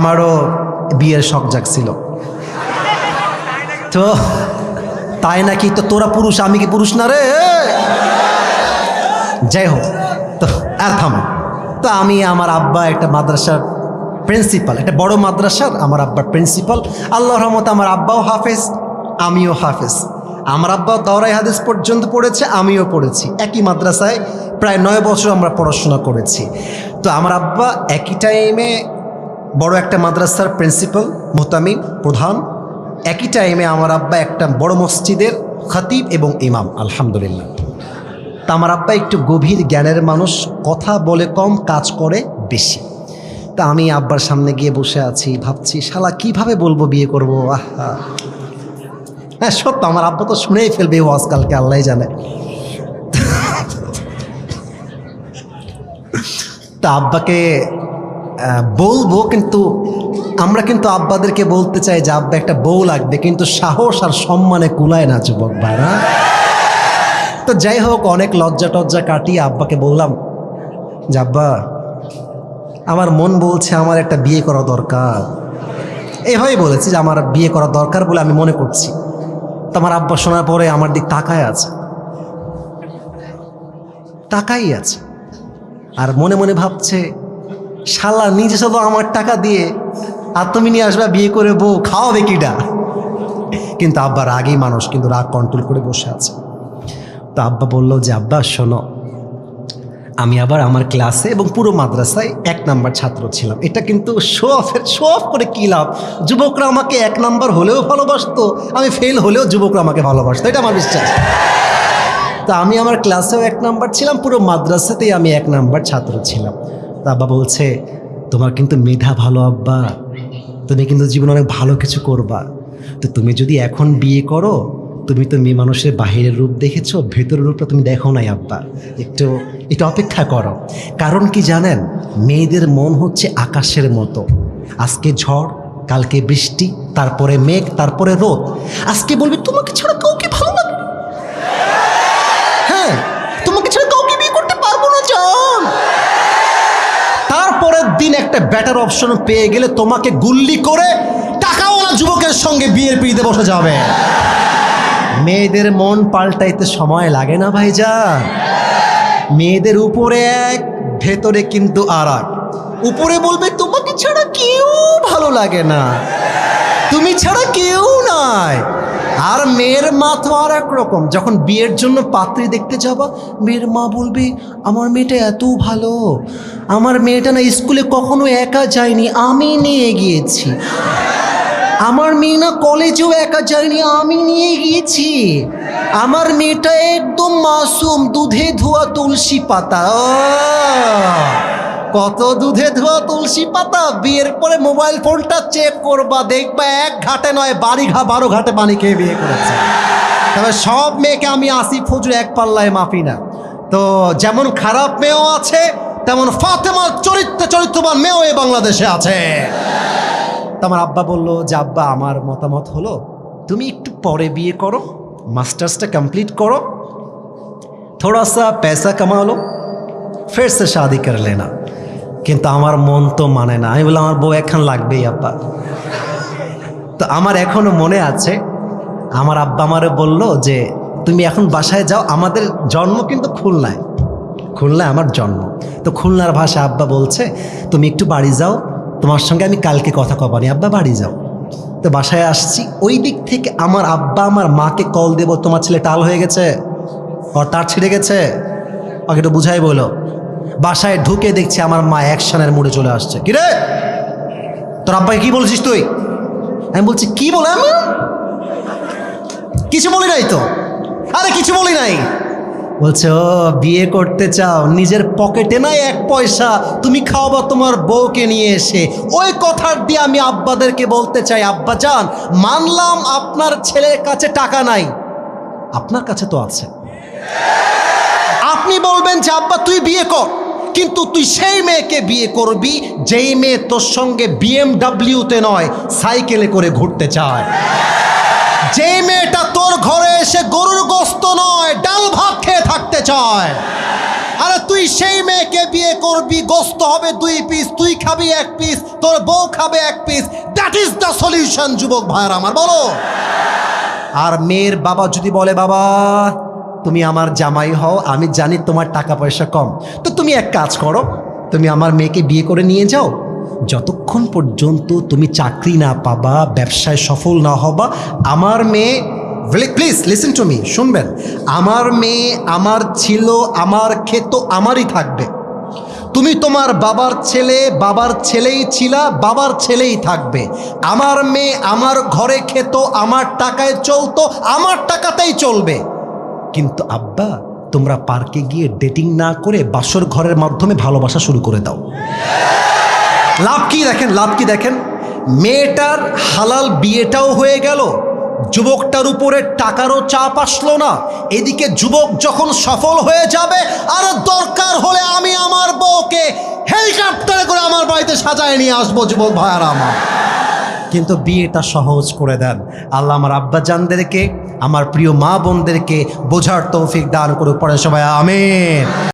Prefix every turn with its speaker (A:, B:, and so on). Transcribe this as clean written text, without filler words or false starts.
A: আমারও বিয়ের শখ জাগছিল। তো তাই নাকি? তো তোরা পুরুষ, আমি কি পুরুষ না রে? যাই হোক, তো আর থাম। তো আমি, আমার আব্বা একটা মাদ্রাসার প্রিন্সিপাল, একটা বড় মাদ্রাসার আমার আব্বার প্রিন্সিপাল। আল্লাহর রহমতে আমার আব্বাও হাফেজ, আমিও হাফেজ। আমার আব্বাও দাওরাই হাদিস পর্যন্ত পড়েছে, আমিও পড়েছি। একই মাদ্রাসায় প্রায় 9 বছর আমরা পড়াশোনা করেছি। তো আমার আব্বা একই টাইমে বড় একটা মাদ্রাসার প্রিন্সিপাল, মুহতামিম, প্রধান। একই টাইমে আমার আব্বা একটা বড় মসজিদের খতিব এবং ইমাম, আলহামদুলিল্লাহ। তা আমার আব্বা একটু গভীর জ্ঞানের মানুষ, কথা বলে কম, কাজ করে বেশি। তা আমি আব্বার সামনে গিয়ে বসে আছি, ভাবছি শালা কিভাবে বলবো বিয়ে করবো। আহা, হ্যাঁ সত্য, আমার আব্বা তো শুনেই ফেলবে ওয়াজ কালকে, আল্লাহ জানে। তা আব্বাকে বলবো, কিন্তু আমরা কিন্তু আব্বাদেরকে বলতে চাই যে আব্বা একটা বউ লাগবে, কিন্তু সাহস আর সম্মানে কুলায় না যুবক ভাইরা। তো যাই হোক, অনেক লজ্জা টজ্জা কাটিয়ে আব্বাকে বললাম যে আব্বা, আমার মন বলছে আমার একটা বিয়ে করা দরকার। এভাবেই বলেছি যে আমার বিয়ে করা দরকার বলে আমি মনে করছি। তো আমার আব্বা শোনার পরে আমার দিক তাকাই আছে, আর মনে মনে ভাবছে শালা নিজে শুধু আমার টাকা দিয়ে, আর তুমি নিয়ে আসবা বিয়ে করে বউ, খাওয়াবে কিডা? কিন্তু আব্বা রাগই মানুষ, কিন্তু রাগ কন্ট্রোল করে বসে আছে। তো আব্বা বললো যে আব্বা শোনো, আমি আবার আমার ক্লাসে এবং পুরো মাদ্রাসায় 1 নাম্বার ছাত্র ছিলাম। এটা কিন্তু শো অফ করে কী লাভ? যুবকরা আমাকে 1 নাম্বার হলেও ভালোবাসতো, আমি ফেল হলেও যুবকরা আমাকে ভালোবাসতো, এটা আমার বিশ্বাস। তো আমি আমার ক্লাসেও 1 নাম্বার ছিলাম, পুরো মাদ্রাসাতেই আমি 1 নাম্বার ছাত্র ছিলাম। তো আব্বা বলছে তোমার কিন্তু মেধা ভালো আব্বা, তুমি কিন্তু জীবনে অনেক ভালো কিছু করবা। তো তুমি যদি এখন বিয়ে করো, তুমি তো মেয়ে মানুষের বাহিরের রূপ দেখেছো, ভেতরের রূপটা তুমি দেখো নাই আব্বা, একটু অপেক্ষা করো। কারণ কি জানেন, মেয়েদের মন হচ্ছে আকাশের মতো। আজকে ঝড়, কালকে বৃষ্টি, তারপরে মেঘ, তারপরে রোদ। আজকে বলবে তোমাকে ছাড়া কাউকে ভালো লাগে, হ্যাঁ তোমাকে ছাড়া কাউকে বিয়ে করতে পারবো না জান। তারপরের দিন একটা বেটার অপশন পেয়ে গেলে তোমাকে গুল্লি করে টাকাওয়ালা যুবকের সঙ্গে বিয়ের পিড়িতে বসে যাবে। মেয়েদের মন পাল্টাইতে সময় লাগে না ভাইজান। মেয়েদের উপরে এক, ভেতরে কিন্তু আর এক। উপরে বলবে তোমাকে ছাড়া কেউ ভালো লাগে না, তুমি ছাড়া কেউ নাই। আর মেয়ের মা তো আর এক রকম। যখন বিয়ের জন্য পাত্রী দেখতে যাবা, মেয়ের মা বলবে আমার মেয়েটা এত ভালো, আমার মেয়েটা না স্কুলে কখনো একা যায়নি, আমি নিয়ে গিয়েছি। আমার মেয়ে না কলেজেও একা যায়নি, আমি নিয়ে গিয়েছি। আমার মেয়েটা একদম মাসুম, দুধে ধোয়া তুলসী পাতা। কত দুধে ধোয়া তুলসী পাতা! বিয়ের পরে মোবাইল ফোনটা চেক করবা, দেখবা 1 ঘাটে নয় 12 ঘাটে পানি খেয়ে বিয়ে করেছে। তবে সব মেয়েকে আমি আসিফ হুজুর 1 পাল্লায় মাপি না। তো যেমন খারাপ মেয়েও আছে, তেমন ফাতেমা চরিত্রবান মেয়েও এই বাংলাদেশে আছে। আমার আব্বা বললো যে আব্বা আমার মতামত হলো তুমি একটু পরে বিয়ে করো, মাস্টার্সটা কমপ্লিট করো, थोड़ा सा पैसा कमा लो, फिर से शादी कर लेना। কিন্তু আমার মন তো মানে না। আমি বললাম আমার বউ এখন লাগবেই আব্বা। তো আমার এখনো মনে আছে, আমার আব্বা আমারে বললো যে তুমি এখন বাসায় যাও, আমাদের জন্ম কিন্তু খুলনায় আমার জন্ম। তো খুলনার ভাষা আব্বা বলছে তুমি একটু বাড়ি যাও, তোমার সঙ্গে আমি কালকে কথা কবানি, আব্বা বাড়ি যাও। তো বাসায় আসছি, ওই দিক থেকে আমার আব্বা আমার মাকে কল দেব, তোমার ছেলে টাল হয়ে গেছে, ওর তার ছিঁড়ে গেছে, ওকে একটু বুঝাই বলো। বাসায় ঢুকে দেখছি আমার মা অ্যাকশনের মুডে চলে আসছে। কিরে তোর আব্বাকে কি বলছিস তুই? আমি বলছি কি বলে, আমি কিছু বলি নাই তো। আরে কিছু বলি নাই। বলছে ও বিয়ে করতে চাও, নিজের পকেটে নাই 1 পয়সা, তুমি খাওয়াবা তোমার বউকে নিয়ে এসে। ওই কথার দিয়ে আমি আব্বাদেরকে বলতে চাই, আব্বা জান মানলাম আপনার ছেলের কাছে টাকা নাই, আপনার কাছে তো আছে। আপনি বলবেন যে আব্বা তুই বিয়ে কর, কিন্তু তুই সেই মেয়েকে বিয়ে করবি যেই মেয়ে তোর সঙ্গে BMW-তে নয় সাইকেলে করে ঘুরতে চায়, যেই মেয়েটা তোর ঘরে এসে গরুর গোস্ত নয় ডাল ভাত খেয়ে থাকতে চায়। আরে তুই সেই মেয়েকে বিয়ে করবি, গোস্ত হবে 2 পিস, তুই খাবি 1 পিস, তোর বউ খাবে 1 piece. That is the solution যুবক ভাইয়ের আমার, বলো। আর মেয়ের বাবা যদি বলে, বাবা তুমি আমার জামাই হও, আমি জানি তোমার টাকা পয়সা কম, তো তুমি এক কাজ করো, তুমি আমার মেয়েকে বিয়ে করে নিয়ে যাও, যতক্ষণ পর্যন্ত তুমি চাকরি না পাবা, ব্যবসায় সফল না হবা, আমার মেয়ে, প্লিজ লিসেন টু মি, শুনবেন, আমার মেয়ে আমার ছিল, আমার খেত আমারই থাকবে। তুমি তোমার বাবার ছেলে, বাবার ছেলেই ছিলা, বাবার ছেলেই থাকবে। আমার মেয়ে আমার ঘরে খেত, আমার টাকায় চলতো, আমার টাকাতেই চলবে। কিন্তু আব্বা, তোমরা পার্কে গিয়ে ডেটিং না করে বাসর ঘরের মাধ্যমে ভালোবাসা শুরু করে দাও। লাভ কি দেখেন, লাভ কি দেখেন, মেয়েটার হালাল বিয়েটাও হয়ে গেল, যুবকটার উপরে টাকারও চাপ আসলো না। এদিকে যুবক যখন সফল হয়ে যাবে, আর দরকার হলে আমি আমার বউকে হেলিকপ্টারে করে আমার বাড়িতে সাজায় নিয়ে আসবো যুবক ভাইয়ারা আমার। কিন্তু বিয়েটা সহজ করে দেন আল্লাহ। আমার আব্বাজানদেরকে, আমার প্রিয় মা বোনদেরকে বোঝার তৌফিক দান করুক, পড়ে সবাই আমিন।